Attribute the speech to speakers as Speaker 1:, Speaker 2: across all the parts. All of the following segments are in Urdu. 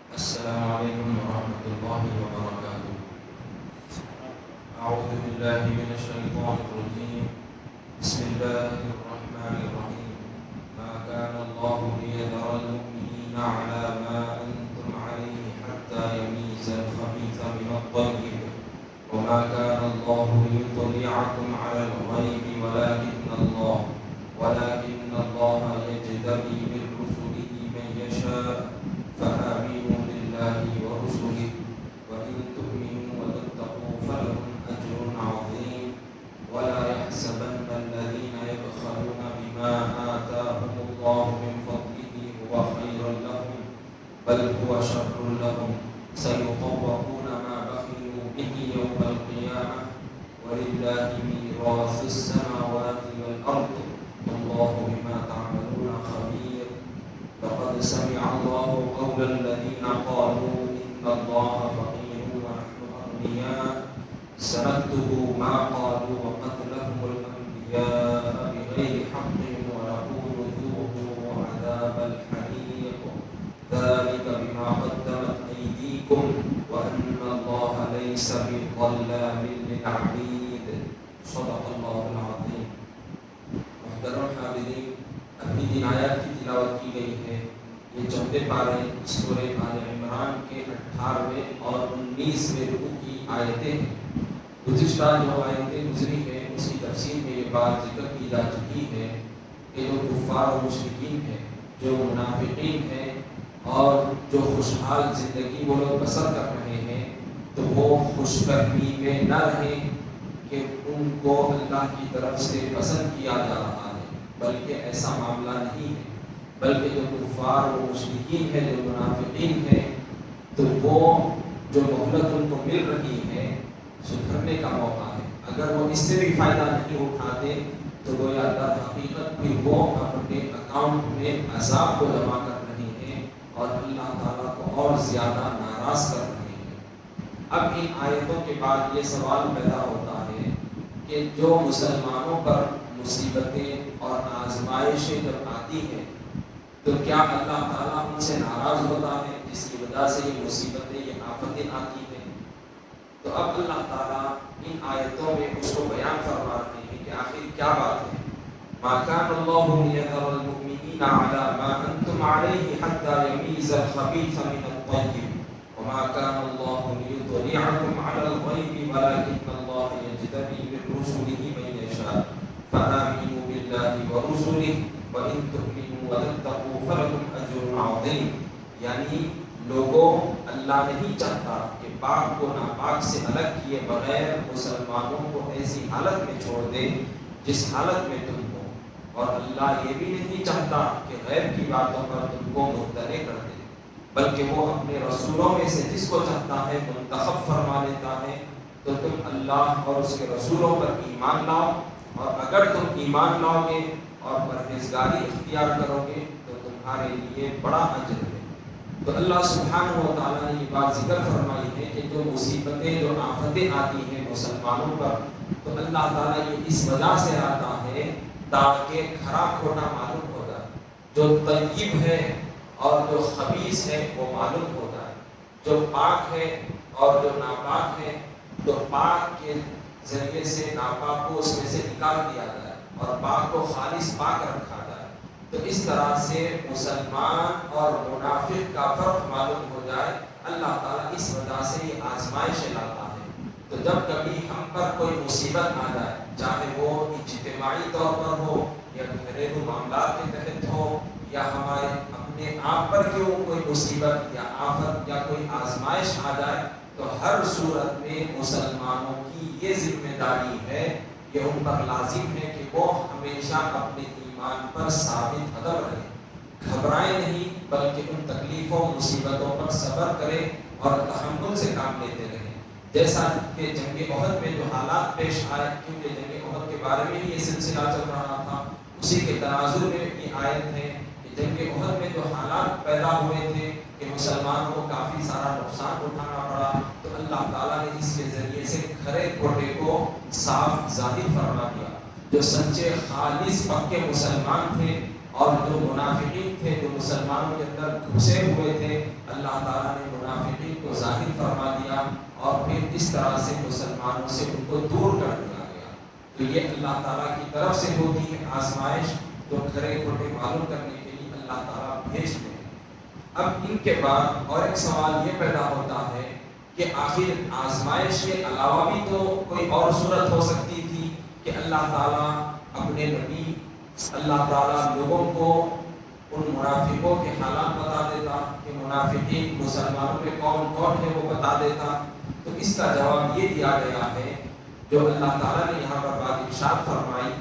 Speaker 1: السلام عليكم ورحمة الله وبركاته. أعوذ بالله من الشيطان الرجيم. بسم الله الرحمن الرحيم. ما كان الله ليذر المؤمنين على ما أنتم عليه حتى يميز الخبيث من الطيب وما كان الله ليطلعكم على الغيب ولكن الله يجتبي من رسله من يشاء فآمنوا بالله ورسله وإن تؤمنوا وتتقوا فلكم أجر عظيم ولا يحسبن الذين يبخلون بما آتاهم الله من فضله هو خير لهم بل هو شر لهم سيطوقون ما بخلوا به يوم القيامة ولله ميراث السماوات والأرض والله بما تعملون خبير. لقد سمع الله قول الذين قالوا إن الله فقير ونحن أغنياء سنكتب ما قالوا وقتلهم الأنبياء بغير حق ونقول ذوقوا عذاب الحريق ذلك بما قدمت أيديكم وأن الله ليس بظلام للعبيد. صدق الله العظيم. محترم حاضرین، ابھی جن آیات کی تلاوت کی گئی ہے یہ چوتھے پارے سورہ آل عمران کے 18ویں اور 19ویں رکوع کی آیتیں ہیں. گزشتہ جو آیتیں گزری ہیں اس کی تفصیل میں یہ بات ذکر کی جا چکی ہے کہ جو کفار و مشرکین ہیں، جو منافقین ہیں اور جو خوشحال زندگی وہ لوگ بسر کر رہے ہیں، تو وہ خوش فہمی میں نہ رہیں کہ ان کو اللہ کی طرف سے پسند کیا جا رہا ہے، بلکہ ایسا معاملہ نہیں ہے. بلکہ جو کفار و مشرکین ہیں، جو منافقین ہیں، تو وہ جو مہلت ان کو مل رہی ہے سدھرنے کا موقع ہے. اگر وہ اس سے بھی فائدہ نہیں اٹھاتے تو گویا در حقیقت بھی وہ اپنے اکاؤنٹ میں عذاب کو جمع کر رہے ہیں اور اللہ تعالیٰ کو اور زیادہ ناراض کر رہے ہیں. اب ان آیتوں کے بعد یہ سوال پیدا ہوتا ہے کہ جو مسلمانوں پر مصیبتیں اور آزمائشیں جب آتی ہیں تو کیا اللہ تعالیٰ ان سے ناراض ہوتا ہے جس کی وجہ سے یہ مصیبتیں، یہ آفتیں آتی ہیں؟ تو اب اللہ تعالیٰ ان آیتوں میں اس کو بیان فرما رہے ہیں کہ آخر کیا بات ہے. ما كان الله ليذر المؤمنين على ما أنتم عليه حتى يميز الخبيث من الطيب وما كان الله ليطلعكم على الغيب ولكن الله يجتبي من رسله من يشاء فآمنوا بالله ورسله وإن تؤمنوا وتتقوا فلكم أجر عظيم. یعنی لوگوں، اللہ نہیں چاہتا کہ پاک کو ناپاک سے الگ کیے بغیر مسلمانوں کو ایسی حالت میں چھوڑ دے جس حالت میں تم ہو، اور اللہ یہ بھی نہیں چاہتا کہ غیب کی باتوں پر تم کو مطلع کر دے، بلکہ وہ اپنے رسولوں میں سے جس کو چاہتا ہے منتخب فرما لیتا ہے. تو تم اللہ اور اس کے رسولوں پر ایمان لاؤ، اور اگر تم ایمان لاؤ گے اور پرہیزگاری اختیار کرو گے تو تمہارے لیے بڑا اجر ہے. تو اللہ سبحانہ و تعالیٰ نے یہ بات ذکر فرمائی ہے کہ جو مصیبتیں، جو آفتیں آتی ہیں مسلمانوں پر، تو اللہ تعالیٰ یہ اس وجہ سے آتا ہے تاکہ کھرا کھوٹا معلوم ہو جائے، جو طیب ہے اور جو خبیث ہے وہ معلوم ہو جائے، جو پاک ہے اور جو ناپاک ہے. تو پاک کے ذریعے سے ناپاک کو اس میں سے نکال دیا جائے اور پاک کو خالص پاک رکھا جائے. تو اس طرح سے مسلمان اور منافق کا فرق معلوم ہو جائے. اللہ تعالیٰ اس وجہ سے یہ آزمائشیں لاتا ہے. تو جب کبھی ہم پر کوئی مصیبت آ جائے، چاہے وہ اجتماعی طور پر ہو یا گھریلو معاملات کے تحت ہو یا ہمارے اپنے آپ پر کیوں کوئی مصیبت یا آفت یا کوئی آزمائش آ جائے، تو ہر صورت میں مسلمانوں کی یہ ذمہ داری ہے، یہ ان پر لازم ہے کہ وہ ہمیشہ اپنے ایمان پر ثابت قدم رہیں، گھبرائیں نہیں، بلکہ ان تکلیفوں مصیبتوں پر صبر کریں اور تحمل سے کام لیتے رہیں. جیسا کہ جنگ احد میں جو حالات پیش آئے، کیونکہ جنگ احد کے بارے میں ہی یہ سلسلہ چل رہا تھا، اسی کے تناظر میں یہ آیت ہے کہ جنگ احد میں جو حالات پیدا ہوئے تھے کہ مسلمانوں کو کافی سارا نقصان اٹھانا پڑا، تو اللہ تعالیٰ نے اس کے ذریعے سے کھرے کھوٹے کو صاف ظاہر فرما دیا. جو سچے خالص پکے مسلمان تھے اور جو منافقین تھے جو مسلمانوں کے اندر گھسے ہوئے تھے اللہ تعالیٰ نے منافقین کو ظاہر فرما دیا اور پھر اس طرح سے مسلمانوں سے ان کو دور کر دیا گیا۔ تو یہ اللہ تعالیٰ کی طرف سے ہوتی ہے آزمائش، جو کھرے کھوٹے معلوم کرنے کے لیے اللہ تعالیٰ بھیجتے ہیں۔ اب ان کے بعد اور ایک سوال یہ پیدا ہوتا ہے کہ آخر آزمائش کے علاوہ بھی تو کوئی اور صورت ہو سکتی تھی کہ اللہ تعالیٰ اپنے نبی اللہ تعالیٰ لوگوں کو ان منافقوں کے حالات بتا دیتا کہ منافقین مسلمانوں میں کون کون ہے وہ بتا دیتا۔ تو اس کا جواب یہ دیا گیا ہے جو اللہ تعالیٰ نے یہاں پر بات ارشاد فرمائی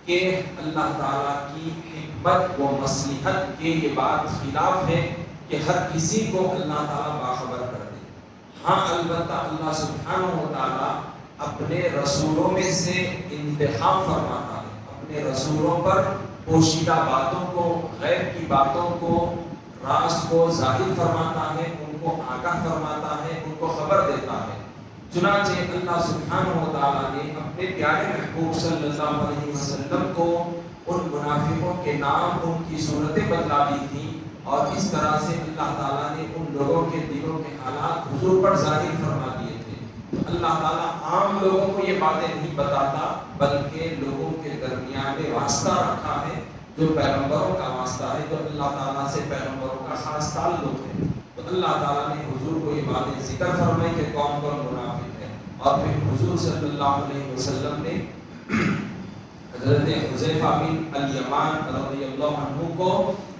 Speaker 1: کہ اللہ تعالیٰ کی حکمت و مصلحت کے یہ بات خلاف ہے کہ ہر کسی کو اللہ تعالیٰ باخبر کر دے۔ ہاں البتہ اللہ سبحانہ و تعالیٰ اپنے رسولوں میں سے انتخاب فرماتا ہے، اپنے رسولوں پر پوشیدہ باتوں کو، غیب کی باتوں کو، راز کو ظاہر فرماتا ہے، ان کو آگاہ فرماتا ہے، ان کو خبر دیتا ہے۔ چنانچہ اللہ سبحانہ و تعالیٰ نے اپنے پیارے محبوب صلی اللہ علیہ وسلم کو ان منافقوں کے نام، ان کی صورتیں بتلا دی تھیں، اور اس طرح سے اللہ تعالیٰ نے ان لوگوں کے دلوں کے حالات حضور پر ظاہر فرما دیے تھے۔ تو اللہ تعالیٰ عام لوگوں کو یہ باتیں نہیں بتاتا، بلکہ لوگوں کے درمیان میں واسطہ رکھا ہے جو پیغمبروں کا واسطہ ہے، جو اللہ تعالیٰ سے پیغمبروں کا خاص تعلق ہے۔ تو اللہ تعالیٰ نے حضور کو یہ باتیں ذکر فرمائی کہ کون کون منافق ہے، اور پھر حضور صلی اللہ علیہ وسلم نے حضرت حذیفہ بن الیمان رضی اللہ عنہ کو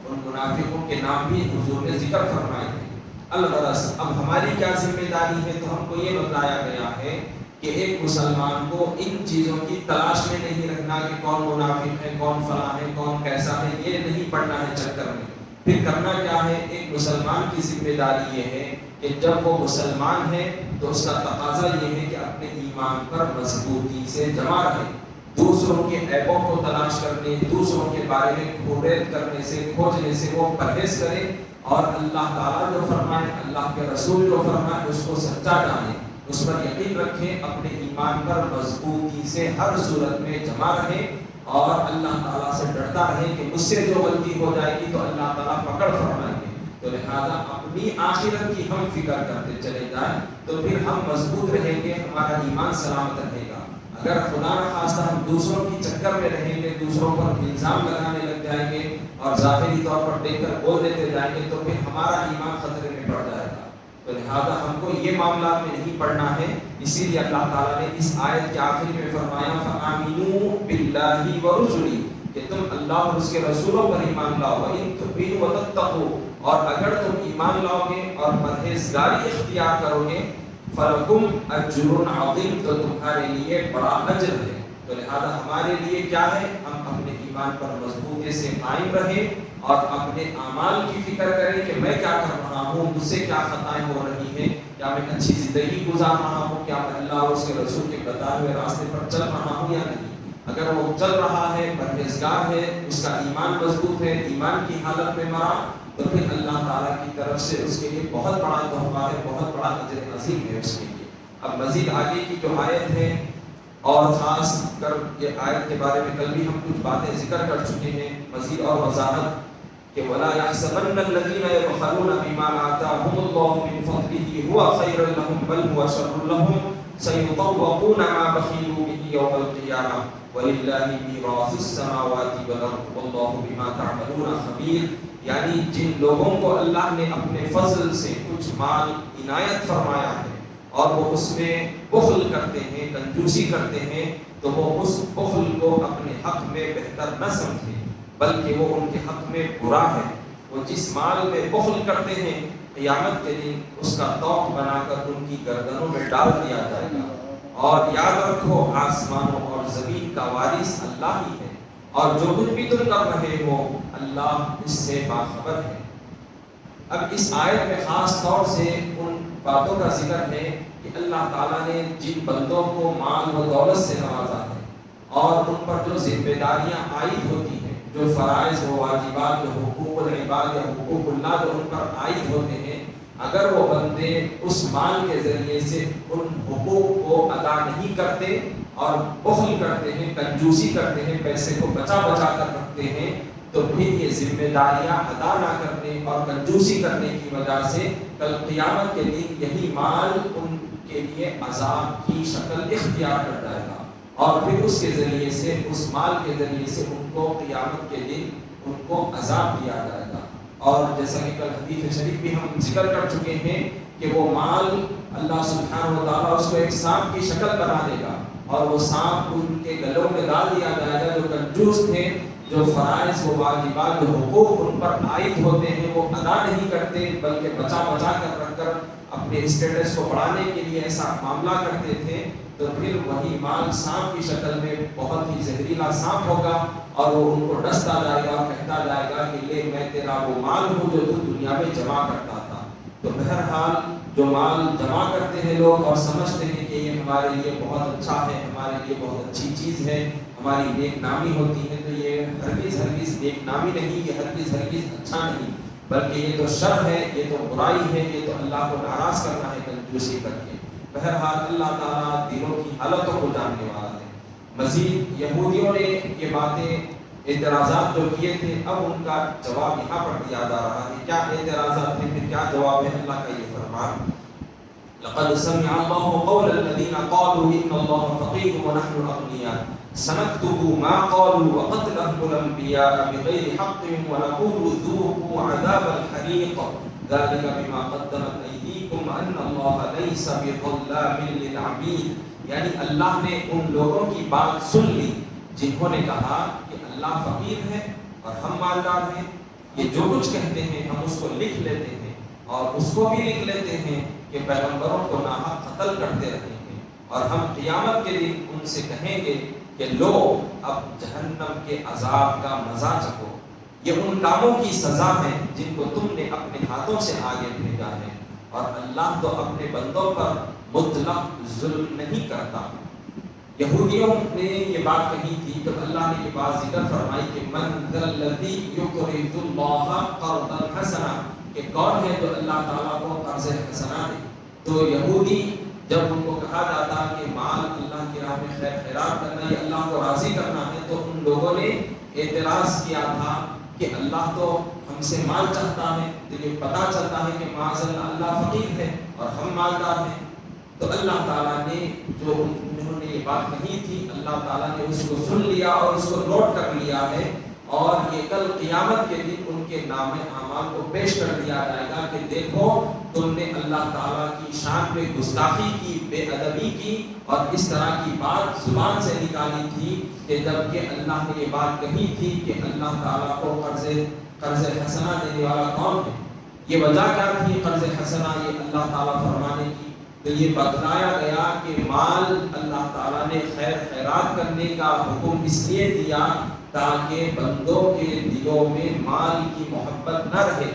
Speaker 1: ان منافقوں کے نام بھی حضور نے ذکر فرمائے تھے۔ الغرض اب ہماری کیا ذمہ داری ہے، تو ہم کو یہ بتایا گیا ہے کہ ایک مسلمان کو ان چیزوں کی تلاش میں نہیں رکھنا کہ کون منافق ہے، کون فلاں ہے، کون کیسا ہے، یہ نہیں پڑھنا ہے چکر میں۔ پھر کرنا کیا ہے، ایک مسلمان کی ذمہ داری یہ ہے کہ جب وہ مسلمان ہے تو اس کا تقاضا یہ ہے کہ اپنے ایمان پر مضبوطی سے جمع رہے، دوسروں کے عیبوں کو تلاش کرنے، دوسروں کے بارے میں کھوریت کرنے سے، کھوجنے سے وہ پرہیز کرے، اور اللہ تعالیٰ جو فرمائے، اللہ کے رسول جو فرمائے اس کو سچا جانے، اس پر یقین رکھیں، اپنے ایمان پر مضبوطی سے ہر صورت میں جمع رہے، اور اللہ تعالیٰ سے ڈرتا رہے کہ مجھ سے جو غلطی ہو جائے گی تو اللہ تعالیٰ پکڑ فرمائیں گے۔ تو لہذا اپنی آخرت کی ہم فکر کرتے چلے جائیں تو پھر ہم مضبوط رہیں گے، ہمارا ایمان سلامت رہے گا۔ اگر خدا نہ خواستہ ہم دوسروں کی چکر میں رہیں گے، دوسروں پر الزام لگانے لگ جائیں گے اور ظاہری طور پر دیکھ کر بول دیتے جائیں گے تو پھر ہمارا ایمان خطرے میں پڑ جائے گا۔ تو لہذا ہم کو یہ معاملات میں نہیں پڑھنا ہے، اسی لیے اللہ تعالیٰ نے اس آیت کے آخری میں فرمایا فَآمِنُوا بِاللَّهِ وَرُسُلِهِ کہ تم اللہ اور اس کے رسولوں پر ایمان لاؤ، وَإِن تُؤْمِنُوا وَتَتَّقُوا اور اگر تم ایمان لاؤ گے اور پرہیزگاری اختیار کرو گے فَلَكُمْ أَجْرٌ عَظِيمٌ تو تمہارے لیے بڑا اجر ہے۔ تو لہذا ہمارے لیے کیا ہے، ہم اپنے ایمان پر مضبوطی سے قائم رہیں اور اپنے اعمال کی فکر کریں کہ میں کیا کر رہا ہوں، مجھ سے کیا خطائیں ہو رہی ہیں، کیا میں اچھی زندگی گزار رہا ہوں، کیا میں اللہ اور اس کے رسول کے بتائے ہوئے راستے پر چل رہا ہوں یا نہیں۔ اگر وہ چل رہا ہے، پرہیزگار ہے، اس کا ایمان مضبوط ہے، ایمان کی حالت میں مرا، تو پھر اللہ تعالیٰ کی طرف سے اس کے لیے بہت بڑا تحفہ ہے، بہت بڑا اجر عظیم ہے اس کے لیے۔ اب مزید آگے کی جو آیت ہے، اور خاص کر یہ آیت کے بارے میں کل بھی ہم کچھ باتیں ذکر کر چکے ہیں، مزید اور وضاحت کہ وَلَا يَحْسَبَنَّ الَّذِينَ يَبْخَلُونَ بِمَا آتَاهُمُ اللَّهُ مِنْ فَضْلِهِ هُوَ خَيْرٌ لَهُمْ بَلْ هُوَ شَرٌّ لَهُمْ سَيُطَوَّقُونَ مَا بَخِلُوا بِهِ يَوْمَ الْقِيَامَةِ وَلِلَّهِ مِيرَاثُ السَّمَاوَاتِ وَالْأَرْضِ وَاللَّهُ بِمَا تَعْمَلُونَ خَبِيرٌ، یعنی جن لوگوں کو اللہ نے اپنے فضل سے کچھ مال عنایت فرمایا ہے اور وہ اس میں بخل کرتے ہیں، کنجوسی کرتے ہیں، تو وہ اس بخل کو اپنے حق میں بہتر نہ سمجھیں بلکہ وہ ان کے حق میں برا ہے۔ وہ جس مال میں بخل کرتے ہیں قیامت کے دن اس کا طوق بنا کر ان کی گردنوں میں ڈال دیا جائے گا۔ اور یاد رکھو آسمانوں اور زمین کا وارث اللہ ہی ہے، اور جو کچھ بھی تم کر رہے ہو اللہ اس سے باخبر ہے۔ اب اس آیت میں خاص طور سے ان باتوں کا ذکر ہے کہ اللہ تعالیٰ نے جن بندوں کو مال و دولت سے نوازا ہے اور ان پر جو ذمہ داریاں عائد ہوتی ہیں، جو فرائض و واجبات، جو حقوق العباد یا حقوق اللہ جو ان پر عائد ہوتے ہیں، اگر وہ بندے اس مال کے ذریعے سے ان حقوق کو ادا نہیں کرتے اور بخل کرتے ہیں، کنجوسی کرتے ہیں، پیسے کو بچا بچا کر رکھتے ہیں، تو پھر یہ ذمہ داریاں ادا نہ کرنے اور کنجوسی کرنے کی وجہ سے کل قیامت کے دن یہی مال ان کے لیے عذاب کی شکل اختیار کر جائے گا، اور پھر اس کے ذریعے سے، اس مال کے ذریعے سے ان کو قیامت کے دن ان کو عذاب دیا جائے گا۔ اور جیسا کہ کل حدیث شریف بھی ہم ذکر کر چکے ہیں کہ وہ مال اللہ سبحانہ و تعالیٰ اس کو ایک سانپ کی شکل بنا دے گا، اور وہ سانپ ان کے گلوں میں ڈال دیا جائے گا۔ جو کنجوس تھے، جو فرائض و واجبات، جو حقوق ان پر عائد ہوتے ہیں وہ ادا نہیں کرتے، بلکہ بچا بچا کر رکھ کر اپنے اسٹیٹس کو بڑھانے کے لیے ایسا معاملہ کرتے تھے، تو پھر وہی مال سانپ کی شکل میں بہت ہی زہریلا سانپ ہوگا، اور وہ ان کو ڈستا جائے گا، کہتا جائے گا کہ لے میں تیرا وہ مال ہوں جو تو دنیا میں جمع کرتا تھا۔ تو بہرحال جو مال جمع کرتے ہیں لوگ اور سمجھتے ہیں کہ یہ ہمارے لیے بہت اچھا ہے، ہمارے لیے بہت اچھی چیز ہے، ہماری نیک نامی ہوتی ہے، تو یہ ہرگز ہرگز نیک نامی نہیں، یہ ہرگز ہرگز اچھا نہیں، بلکہ یہ تو شر ہے، یہ تو برائی ہے، یہ تو اللہ کو ناراض کرنا ہے کنجوسی کر کے۔ بہرحال اللہ تعالیٰ دلوں کی حالتوں کو جاننے والا ہے۔ مزید یہودیوں نے یہ باتیں، اعتراضات جو کیے تھے، اب ان کا جواب یہاں پر دیا جا رہا ہے۔ کیا اعتراضات تھے، پھر کیا جواب ہے اللہ کا یہ فرمان؟ لقد سمع الله قول الذين قالوا ان الله فقير ونحن اغنياء سنكتب ما قالوا وقتلهم الانبياء بغير حق ونقول ذوقوا عذاب الحريق ذلك بما قدمت ايديكم ان الله ليس بظلام للعبيد۔ یعنی اللہ نے ان لوگوں کی بات سن لی جنہوں نے کہا کہ اللہ فقیر ہے اور ہم مالدار ہیں، یہ جو کچھ کہتے ہیں ہم اس کو لکھ لیتے ہیں، اور اس کو بھی لکھ لیتے ہیں کہ پیغمبروں کو ناحق قتل کرتے رہے ہیں، اور ہم قیامت کے دن ان سے کہیں گے کہ لو اب جہنم کے عذاب کا مزہ چکھو۔ یہ ان کاموں کی سزا ہے جن کو تم نے اپنے ہاتھوں سے آگے بھیجا ہے، اور اللہ تو اپنے بندوں پر مطلق ظلم نہیں کرتا۔ یہودیوں نے یہ بات کہی تھی تو اللہ نے یہ بات ذکر فرمائی کہ من ذا الذی یقرض اللہ قرضا حسنا، کہ کون ہے جو اللہ تعالیٰ کو قرض حسنا دے۔ تو یہودی جب ان کو کہا جاتا کہ مال اللہ کی راہ میں خیر خیرات کرنا، یہ اللہ کو راضی کرنا ہے، تو ان لوگوں نے اعتراض کیا تھا کہ اللہ تو ہم سے مال چاہتا ہے، تو یہ پتہ چلتا ہے کہ معاذ اللہ فقیر ہے اور ہم مالدار ہیں۔ تو اللہ تعالیٰ نے جو انہوں نے یہ بات کہی تھی، اللہ تعالیٰ نے اس کو سن لیا اور اس کو نوٹ کر لیا ہے، اور یہ کل قیامت کے دن ان کے نام اعمال کو پیش کر دیا جائے گا کہ دیکھو تم نے اللہ تعالیٰ کی شان میں گستاخی کی، بے ادبی کی، اور اس طرح کی بات زبان سے نکالی تھی کہ جبکہ اللہ نے یہ بات کہی تھی کہ اللہ تعالیٰ کو قرض حسنہ دینے والا کون ہے۔ یہ وجہ کیا تھی قرض حسنہ یہ اللہ تعالیٰ فرمانے کی؟ تو یہ بتلایا گیا کہ مال اللہ تعالیٰ نے خیر خیرات کرنے کا حکم اس لیے دیا تاکہ بندوں کے دلوں میں مال کی محبت نہ رہے،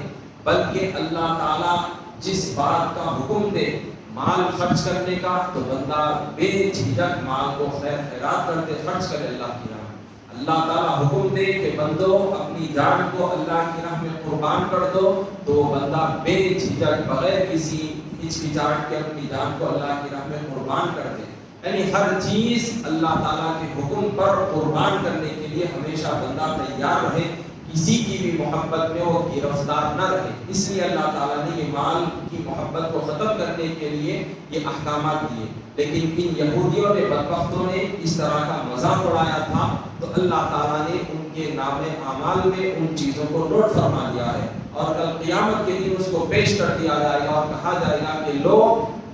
Speaker 1: بلکہ اللہ تعالیٰ جس بات کا حکم دے مال خرچ کرنے کا، تو بندہ بے جھجک مال کو خیر خیرات کرتے خرچ کرے اللہ کی راہ میں۔ اللہ تعالیٰ حکم دے کہ بندوں اپنی جان کو اللہ کی راہ میں قربان کر دو، تو وہ بندہ بے جھجک بغیر کسی ہچکچاہٹ کے اپنی جان کو اللہ کی راہ میں قربان کر دے۔ یعنی ہر چیز اللہ تعالیٰ کے حکم پر قربان کرنے کے لیے ہمیشہ بندہ تیار رہے، کسی کی بھی محبت میں وہ گرفتار نہ رہے۔ اس لیے اللہ تعالیٰ نے یہ مال کی محبت کو ختم کرنے کے لیے یہ احکامات دیے، لیکن ان یہودیوں نے، بدبختوں نے اس طرح کا مذاق اڑایا تھا، تو اللہ تعالیٰ نے ان کے نام اعمال میں ان چیزوں کو نوٹ فرما دیا ہے، اور کل قیامت کے دن اس کو پیش کر دیا جائے گا اور کہا جائے گا کہ لو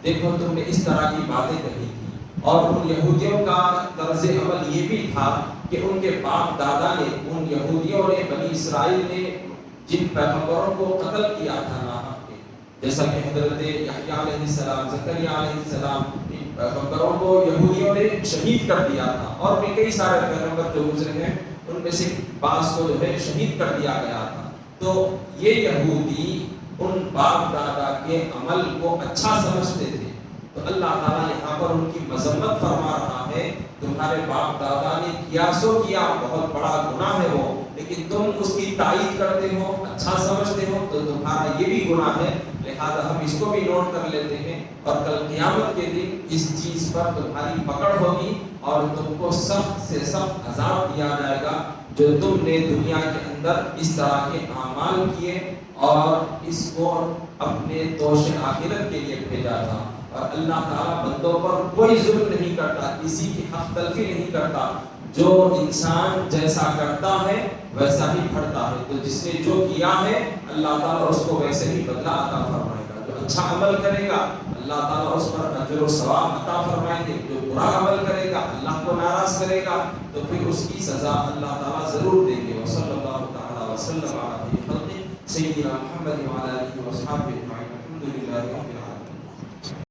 Speaker 1: دیکھو تم نے اس طرح کی باتیں کہی تھی۔ اور ان یہودیوں کا طرز عمل یہ بھی تھا کہ ان کے باپ دادا نے، ان یہودیوں نے، بنی اسرائیل نے جن پیغمبروں کو قتل کیا تھا ناحق کے، جیسا کہ حضرت یحییٰ علیہ السلام، زکریا علیہ السلام، ان پیغمبروں کو یہودیوں نے شہید کر دیا تھا، اور بھی کئی سارے پیغمبر جو گزرے ہیں ان میں سے بعض کو جو ہے شہید کر دیا گیا تھا۔ تو یہ یہودی ان باپ دادا کے عمل کو اچھا سمجھتے تھے، تو اللہ تعالیٰ یہاں پر ان کی مذمت فرما رہا ہے، تمہارے باپ دادا نے کیا سو کیا، بہت بڑا گناہ ہے وہ، لیکن تم اس کی تائید کرتے ہو، اچھا سمجھتے ہو، تو تمہارا یہ بھی گناہ ہے، لہذا ہم اس کو بھی نوٹ کر لیتے ہیں، اور کل قیامت کے دن اس چیز پر تمہاری پکڑ ہوگی اور تم کو سخت سے سخت عذاب دیا جائے گا جو تم نے دنیا کے اندر اس طرح کے اعمال کیے اور اس کو اپنے دوش آخرت کے لیے بھیجا تھا. اور اللہ تعالیٰ بندوں پر کوئی ظلم نہیں کرتا, کسی کی حق تلفی نہیں کرتا. جو انسان جیسا کرتا ہے ویسا ہی بھرتا ہے. تو جس نے جو کیا ہے اللہ تعالیٰ اس کو ویسے ہی بدلہ عطا فرمائے گا. جو اچھا عمل کرے گا اللہ تعالیٰ اس پر اجر و ثواب عطا فرمائیں گے. جو برا عمل کرے گا, اللہ کو ناراض کرے گا, تو پھر اس کی سزا اللہ تعالیٰ ضرور دیں گے. وصلی اللہ تعالیٰ وسلم علی خلقہ سیدنا محمد وعلی آلہ وصحبہ اجمعین. الحمد للہ رب العالمین.